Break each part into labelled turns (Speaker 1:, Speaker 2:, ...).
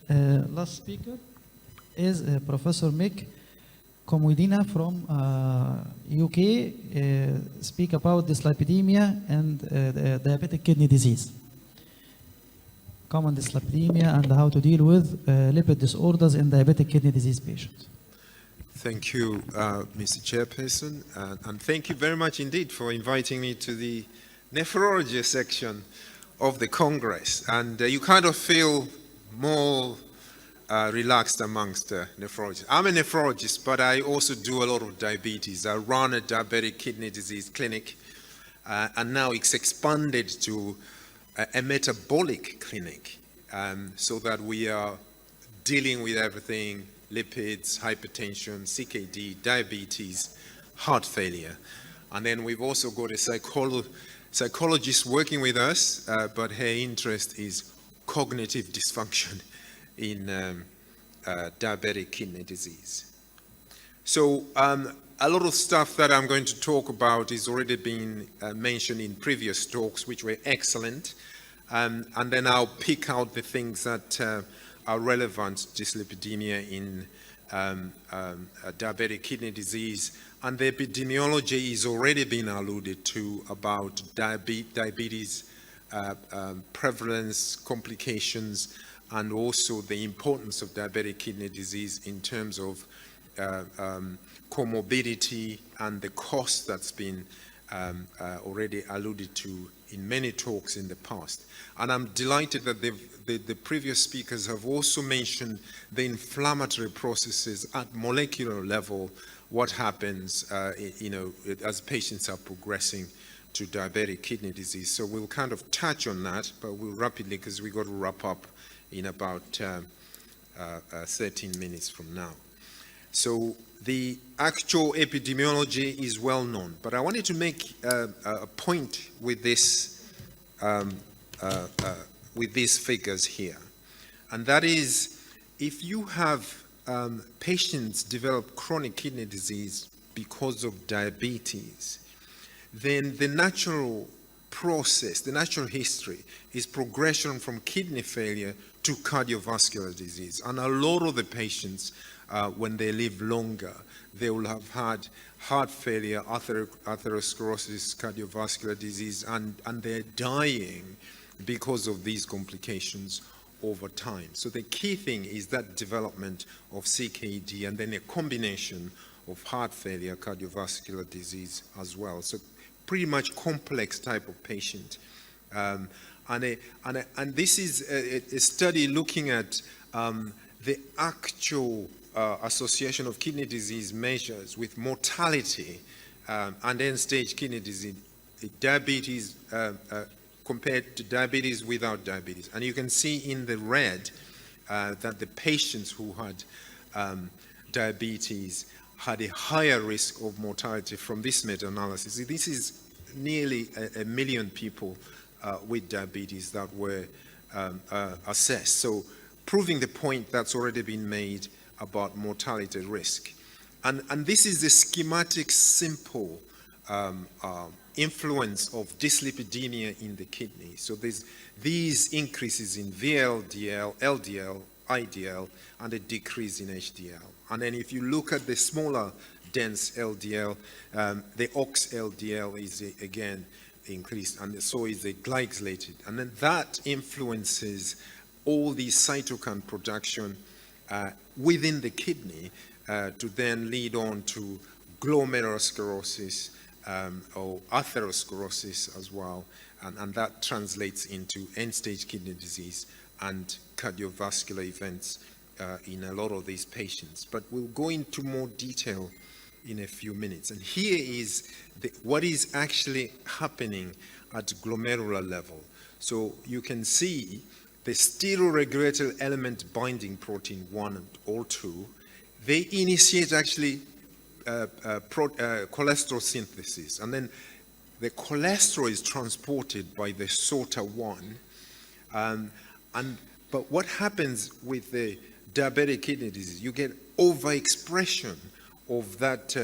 Speaker 1: Last speaker is Professor.MICK KUMWENDA from UK. Speak about dyslipidemia and diabetic kidney disease. Common dyslipidemia and how to deal with lipid disorders in diabetic kidney disease patients.
Speaker 2: Thank you, Mr. Chairperson, and thank you very much indeed for inviting me to the nephrology section of the Congress. And you kind of feel more relaxed amongst nephrologists. I'm a nephrologist, but I also do a lot of diabetes. I run a diabetic kidney disease clinic, and now it's expanded to a metabolic clinic, so that we are dealing with everything: lipids, hypertension, CKD, diabetes, heart failure. And then we've also got a psychologist working with us, but her interest is cognitive dysfunction in diabetic kidney disease. So a lot of stuff that I'm going to talk about is already been mentioned in previous talks, which were excellent. And then I'll pick out the things that are relevant to dyslipidemia in diabetic kidney disease. And the epidemiology is already been alluded to about diabetes prevalence, complications, and also the importance of diabetic kidney disease in terms of comorbidity and the cost that's been already alluded to in many talks in the past. And I'm delighted that the previous speakers have also mentioned the inflammatory processes at molecular level, what happens as patients are progressing to diabetic kidney disease. So we'll kind of touch on that, but we'll rapidly, because we've got to wrap up in about 13 minutes from now. So the actual epidemiology is well known, but I wanted to make a point with this, with these figures here, and that is, if you have patients develop chronic kidney disease because of diabetes, then the natural process, the natural history is progression from kidney failure to cardiovascular disease. And a lot of the patients, when they live longer, they will have had heart failure, atherosclerosis, cardiovascular disease, and they're dying because of these complications over time. So the key thing is that development of CKD and then a combination of heart failure, cardiovascular disease as well. So pretty much complex type of patient. And this is a study looking at the actual association of kidney disease measures with mortality and end-stage kidney disease, diabetes compared to diabetes without diabetes. And you can see in the red that the patients who had diabetes had a higher risk of mortality from this meta-analysis. This is nearly 1 million people with diabetes that were assessed. So proving the point that's already been made about mortality risk. And this is the schematic, simple influence of dyslipidemia in the kidney. So there's these increases in VLDL, LDL, IDL, and a decrease in HDL. And then if you look at the smaller dense LDL, the OX LDL is again increased, and so is the glycosylated. And then that influences all the cytokine production within the kidney to then lead on to glomerulosclerosis or atherosclerosis as well. And that translates into end-stage kidney disease and cardiovascular events in a lot of these patients. But we'll go into more detail in a few minutes. And here is what is actually happening at glomerular level. So you can see the steroid-regulatory element binding protein 1 or 2, they initiate actually cholesterol synthesis. And then the cholesterol is transported by the SOTA1. But what happens with the diabetic kidney disease? You get overexpression of that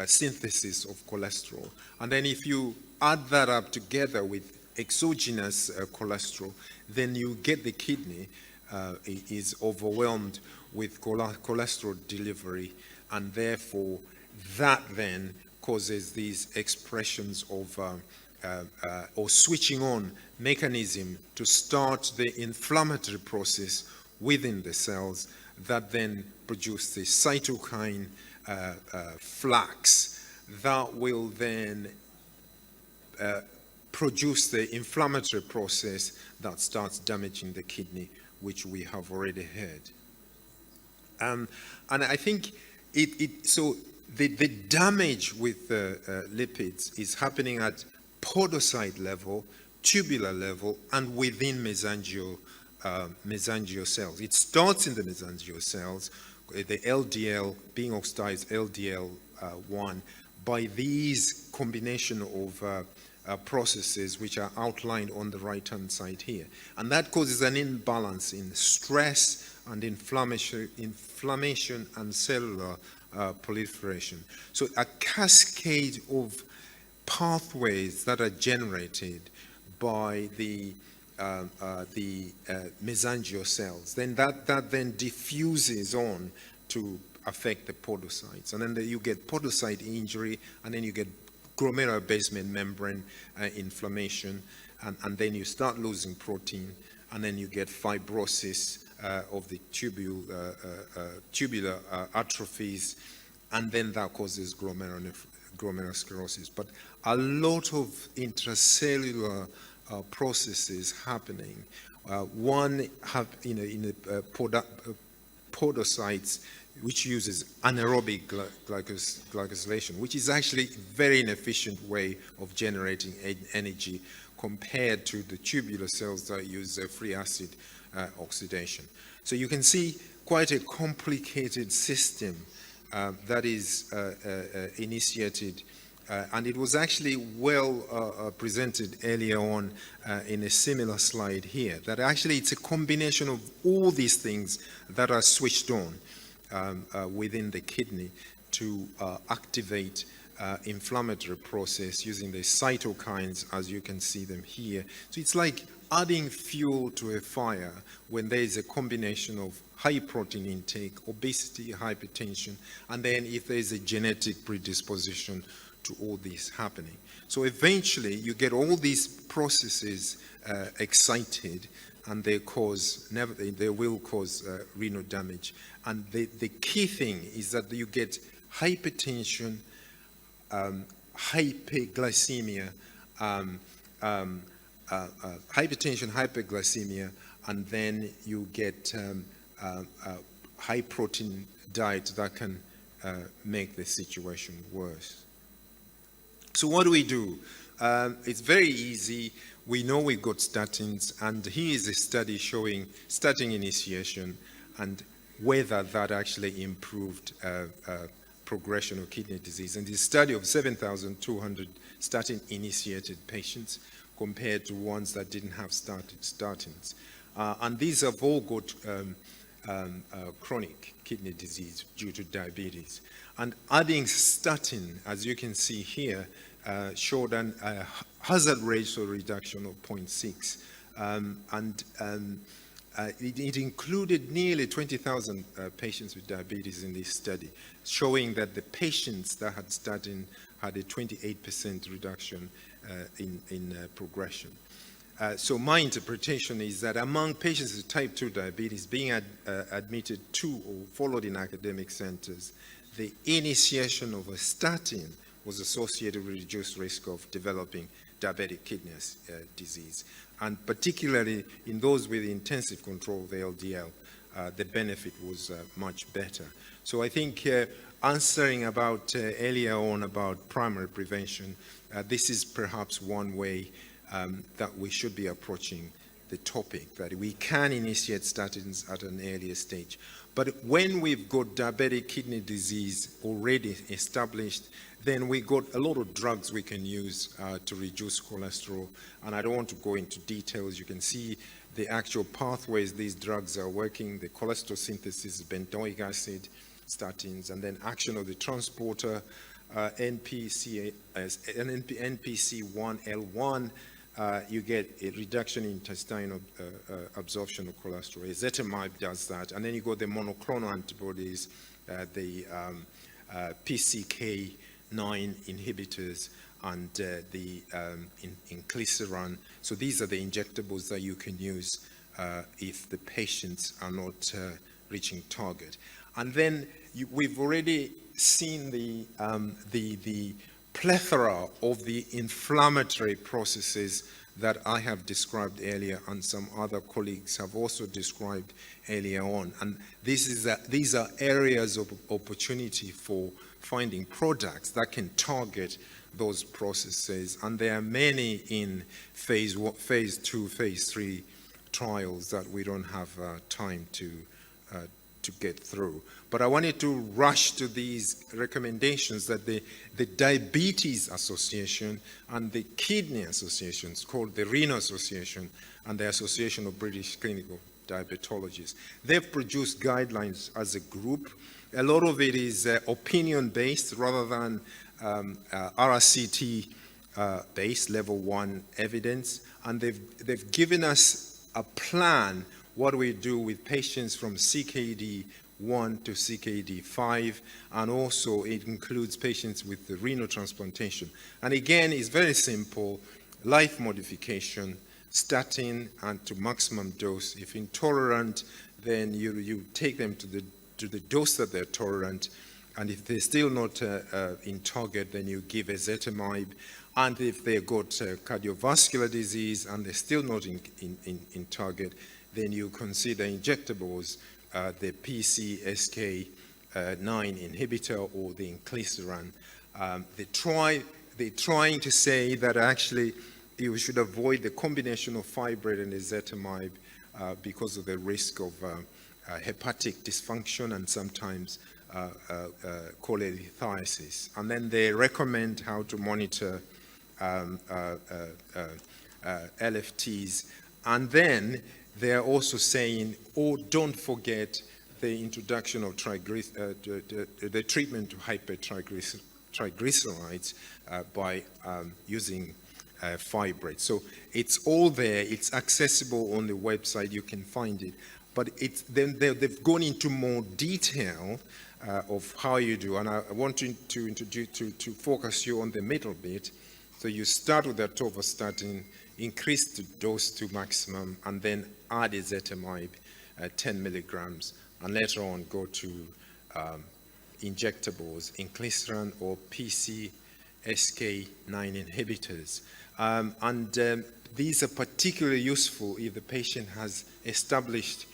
Speaker 2: synthesis of cholesterol. And then if you add that up together with exogenous cholesterol, then you get the kidney is overwhelmed with cholesterol delivery, and therefore that then causes these expressions of or switching on mechanism to start the inflammatory process within the cells that then produce the cytokine flux that will then produce the inflammatory process that starts damaging the kidney, which we have already heard. And I think so the damage with lipids is happening at podocyte level, tubular level, and within mesangial cells. It starts in the mesangial cells, the LDL being oxidized LDL1 by these combination of processes which are outlined on the right-hand side here. And that causes an imbalance in stress and inflammation and cellular proliferation. So a cascade of pathways that are generated by the mesangial cells, then that then diffuses on to affect the podocytes. And then you get podocyte injury, and then you get glomerular basement membrane inflammation, and then you start losing protein, and then you get fibrosis of the tubular atrophies, and then that causes glomerulosclerosis. But a lot of intracellular processes happening. One have in the podocytes, which uses anaerobic glycosylation, which is actually a very inefficient way of generating energy compared to the tubular cells that use free acid oxidation. So you can see quite a complicated system that is initiated, and it was actually well presented earlier on in a similar slide here, that actually it's a combination of all these things that are switched on within the kidney to activate inflammatory process using the cytokines, as you can see them here. So it's like adding fuel to a fire when there is a combination of high protein intake, obesity, hypertension, and then if there is a genetic predisposition to all this happening. So eventually you get all these processes excited, and they will cause renal damage. And the key thing is that you get hypertension, hyperglycemia, hyperglycemia, and then you get high protein diet that can make the situation worse. So what do we do? It's very easy. We know we've got statins, and here is a study showing statin initiation and whether that actually improved progression of kidney disease. And this study of 7,200 statin-initiated patients compared to ones that didn't have statins. And these have all got chronic kidney disease due to diabetes. And adding statin, as you can see here, showed a hazard ratio reduction of 0.6. It included nearly 20,000 patients with diabetes in this study, showing that the patients that had statin had a 28% reduction in progression. So my interpretation is that among patients with type 2 diabetes being admitted to or followed in academic centers, the initiation of a statin was associated with reduced risk of developing diabetic kidney disease. And particularly in those with intensive control of the LDL, the benefit was much better. So I think answering about earlier on about primary prevention, this is perhaps one way that we should be approaching the topic, that we can initiate statins at an earlier stage. But when we've got diabetic kidney disease already established, then we got a lot of drugs we can use to reduce cholesterol. And I don't want to go into details. You can see the actual pathways these drugs are working, the cholesterol synthesis, benzoic acid, statins, and then action of the transporter, NPC1L1, you get a reduction in intestinal absorption of cholesterol. Ezetimibe does that. And then you got the monoclonal antibodies, the PCK9 inhibitors, and the inclisiran. So these are the injectables that you can use if the patients are not reaching target. And then we've already seen the plethora of the inflammatory processes that I have described earlier, and some other colleagues have also described earlier on. And these are areas of opportunity for finding products that can target those processes. And there are many in phase 2, phase 3 trials that we don't have time to get through. But I wanted to rush to these recommendations that the Diabetes Association and the Kidney Association, it's called the Renal Association, and the Association of British Clinical Diabetologists, they've produced guidelines as a group. A lot of it is opinion-based rather than RCT based level 1 evidence, and they've given us a plan what we do with patients from CKD 1 to CKD 5, and also it includes patients with the renal transplantation. And again, it's very simple: life modification, statin, and to maximum dose. If intolerant, then you take them to the dose that they're tolerant, and if they're still not in target, then you give ezetimibe. And if they've got cardiovascular disease and they're still not in target, then you consider injectables, the PCSK9 inhibitor or the inclisiran. They're trying to say that actually you should avoid the combination of fibrate and ezetimibe because of the risk of hepatic dysfunction and sometimes cholelithiasis. And then they recommend how to monitor LFTs. And then they're also saying, oh, don't forget the introduction of the treatment of hypertriglycerides by using fibrates. So it's all there. It's accessible on the website. You can find it. But then they've gone into more detail of how you do. And I want to focus you on the middle bit. So you start with atorvastatin, increase the dose to maximum, and then add ezetimibe, 10 milligrams, and later on go to injectables, inclisiran or PCSK9 inhibitors. These are particularly useful if the patient has established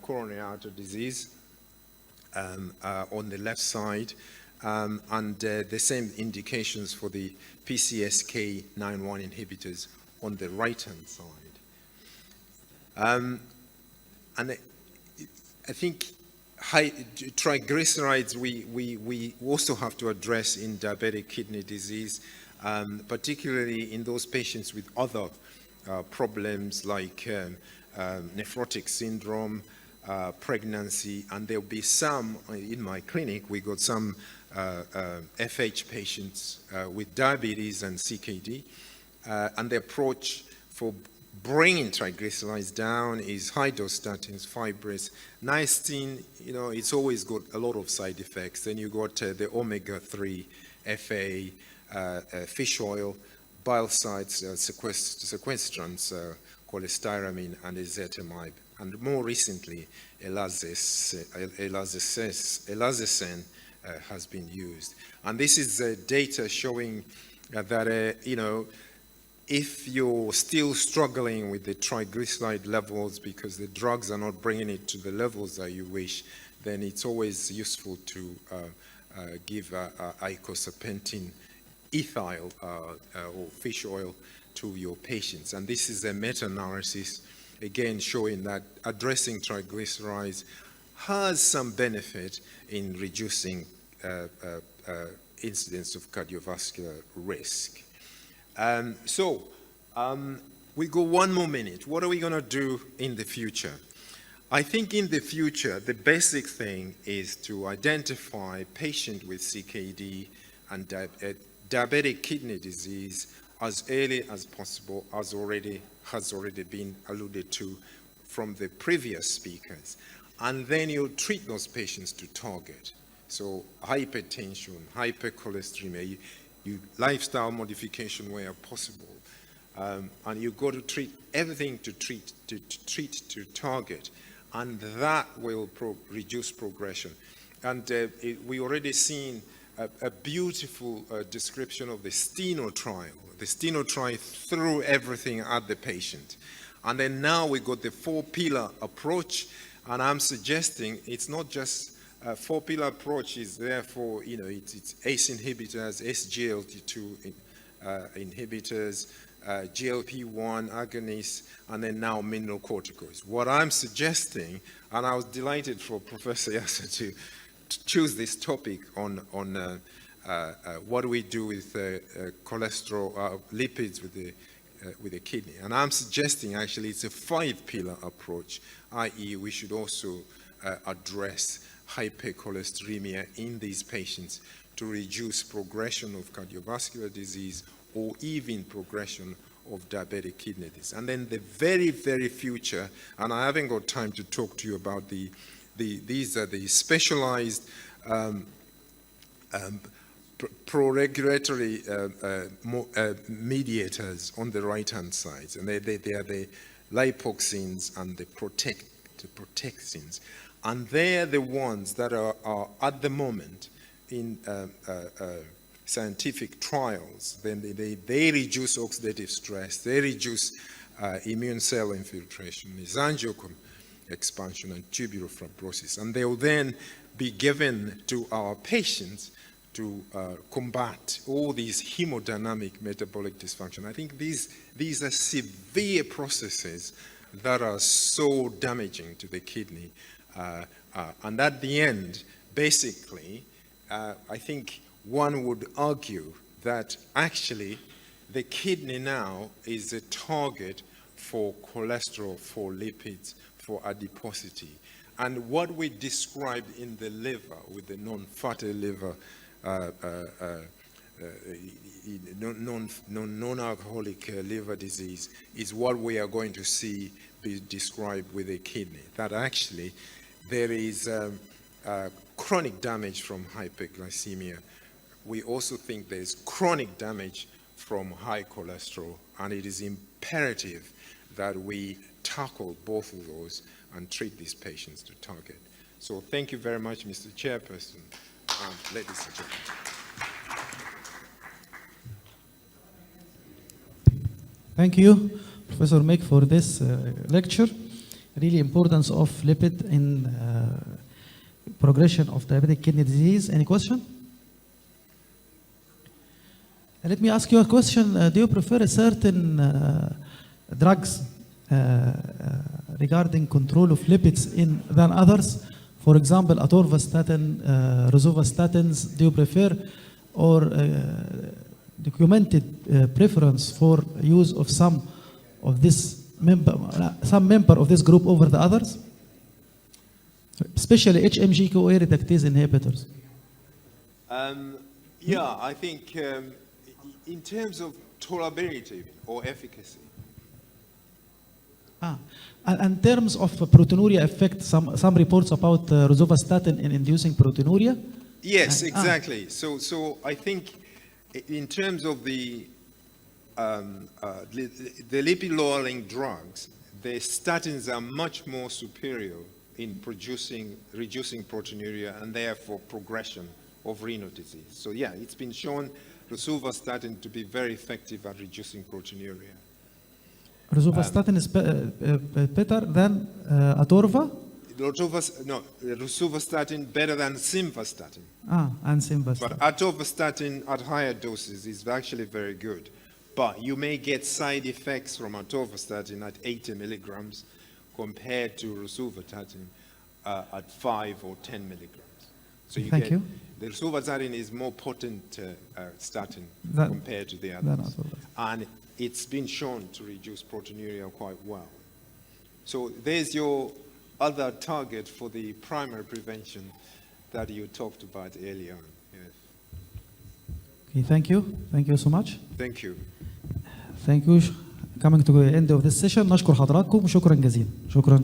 Speaker 2: coronary artery disease on the left side, and the same indications for the PCSK9-1 inhibitors on the right-hand side. And I think high triglycerides we also have to address in diabetic kidney disease, particularly in those patients with other problems like nephrotic syndrome, pregnancy, and there'll be some in my clinic. We got some FH patients with diabetes and CKD, and the approach for bringing triglycerides down is high-dose statins, fibrates, niacin. You know, it's always got a lot of side effects. Then you got the omega-3, FA, fish oil, bile salts, sequestrants, cholestyramine, and ezetimibe. And more recently, elazicin has been used. And this is data showing that, you know, if you're still struggling with the triglyceride levels because the drugs are not bringing it to the levels that you wish, then it's always useful to give icosapentine ethyl or fish oil to your patients. And this is a meta-analysis, again, showing that addressing triglycerides has some benefit in reducing incidence of cardiovascular risk. We go one more minute. What are we going to do in the future? I think in the future, the basic thing is to identify patients with CKD and diabetic kidney disease as early as possible, as has already been alluded to from the previous speakers. And then you treat those patients to target. So hypertension, hypercholesteremia, you lifestyle modification where possible. And you got to treat everything to target, and that will reduce progression. And we already seen a beautiful description of the STENO trial. The STENO trial threw everything at the patient. And then now we got the 4-pillar approach, and I'm suggesting it's not just a 4-pillar approach is therefore, it's ACE inhibitors, SGLT2 inhibitors, GLP-1 agonists, and then now mineralocorticoids. What I'm suggesting, and I was delighted for Professor Yasser to choose this topic on what do we do with cholesterol, lipids with the kidney. And I'm suggesting actually it's a 5-pillar approach, i.e. we should also address hypercholesteremia in these patients to reduce progression of cardiovascular disease or even progression of diabetic kidney disease. And then the very, very future, and I haven't got time to talk to you about these are the specialized pro-regulatory mediators on the right-hand side. And they are the lipoxins and the protectins. And they're the ones that are at the moment in scientific trials. Then they reduce oxidative stress, they reduce immune cell infiltration, mesangial expansion, and tubular fibrosis. And they will then be given to our patients to combat all these hemodynamic metabolic dysfunction. I think these are severe processes that are so damaging to the kidney. And at the end, basically, I think one would argue that actually the kidney now is a target for cholesterol, for lipids, for adiposity. And what we described in the liver with the non-fatty liver, non-alcoholic liver disease is what we are going to see be described with the kidney. That actually there is chronic damage from hyperglycemia. We also think there's chronic damage from high cholesterol, and it is imperative that we tackle both of those and treat these patients to target. So thank you very much, Mr. Chairperson, ladies and gentlemen.
Speaker 1: Thank you, Professor Mick, for this lecture. Really importance of lipid in progression of diabetic kidney disease. Any question? Let me ask you a question. Do you prefer certain drugs regarding control of lipids than others? For example, atorvastatin, rosuvastatins, do you prefer, or documented preference for use of some member of this group over the others? Especially HMG-CoA reductase inhibitors.
Speaker 2: Yeah, I think in terms of tolerability or efficacy.
Speaker 1: And in terms of proteinuria effect, some reports about rosuvastatin in inducing proteinuria?
Speaker 2: Yes, exactly. So I think in terms of the lipid-lowering drugs, the statins are much more superior in reducing proteinuria and therefore progression of renal disease. So yeah, it's been shown rosuvastatin to be very effective at reducing proteinuria.
Speaker 1: Rosuvastatin is better than atorva?
Speaker 2: Rosuvastatin better than simvastatin.
Speaker 1: And simvastatin.
Speaker 2: But atorvastatin at higher doses is actually very good. But you may get side effects from atorvastatin at 80 milligrams compared to rosuvastatin at 5 or 10 milligrams. So
Speaker 1: Thank you.
Speaker 2: The rosuvastatin is more potent statin compared to the others. And it's been shown to reduce proteinuria quite well. So there's your other target for the primary prevention that you talked about earlier on. Yes.
Speaker 1: Okay, thank you. Thank you so much.
Speaker 2: Thank you.
Speaker 1: Thank you. Coming to the end of this session. نشكر حضراتكم وشكرا جزيلا. شكرا.